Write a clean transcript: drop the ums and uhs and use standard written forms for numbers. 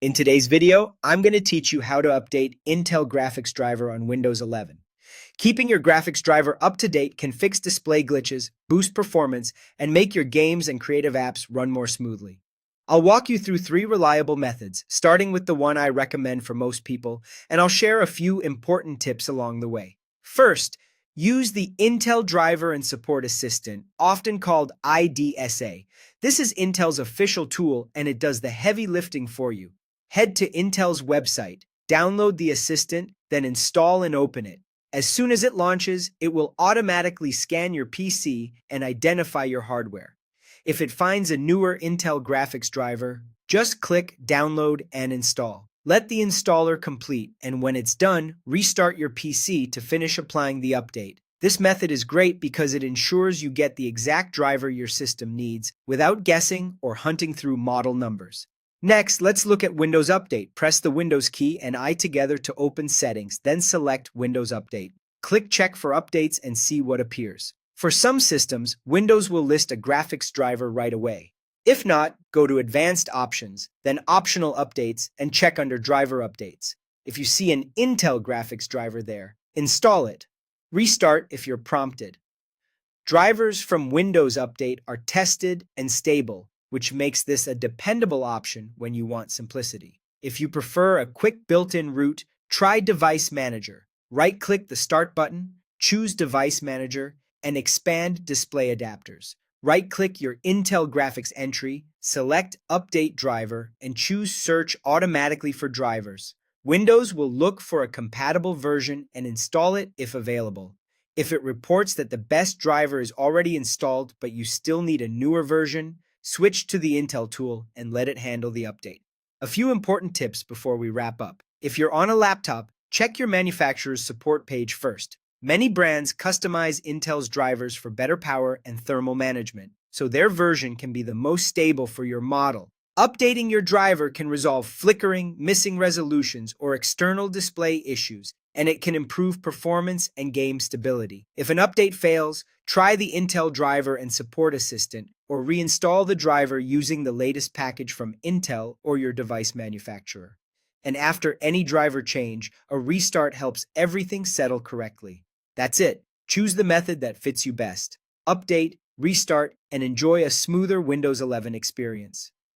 In today's video, I'm going to teach you how to update Intel graphics driver on Windows 11. Keeping your graphics driver up to date can fix display glitches, boost performance, and make your games and creative apps run more smoothly. I'll walk you through 3 reliable methods, starting with the one I recommend for most people, and I'll share a few important tips along the way. First, use the Intel Driver and Support Assistant, often called IDSA. This is Intel's official tool, and it does the heavy lifting for you. Head to Intel's website, download the assistant, then install and open it. As soon as it launches, it will automatically scan your PC and identify your hardware. If it finds a newer Intel graphics driver, just click Download and Install. Let the installer complete, and when it's done, restart your PC to finish applying the update. This method is great because it ensures you get the exact driver your system needs without guessing or hunting through model numbers. Next, let's look at Windows Update. Press the Windows key and I together to open Settings, then select Windows Update. Click Check for updates and see what appears. For some systems, Windows will list a graphics driver right away. If not, go to Advanced Options, then Optional Updates, and check under Driver Updates. If you see an Intel graphics driver there, install it. Restart if you're prompted. Drivers from Windows Update are tested and stable, which makes this a dependable option when you want simplicity. If you prefer a quick built-in route, try Device Manager. Right-click the Start button, choose Device Manager, and expand Display Adapters. Right-click your Intel graphics entry, select Update Driver, and choose Search automatically for drivers. Windows will look for a compatible version and install it if available. If it reports that the best driver is already installed but you still need a newer version, switch to the Intel tool and let it handle the update. A few important tips before we wrap up. If you're on a laptop, check your manufacturer's support page first. Many brands customize Intel's drivers for better power and thermal management, so their version can be the most stable for your model. Updating your driver can resolve flickering, missing resolutions, or external display issues, and it can improve performance and game stability. If an update fails, try the Intel Driver and Support Assistant, or reinstall the driver using the latest package from Intel or your device manufacturer. And after any driver change, a restart helps everything settle correctly. That's it. Choose the method that fits you best. Update, restart, and enjoy a smoother Windows 11 experience.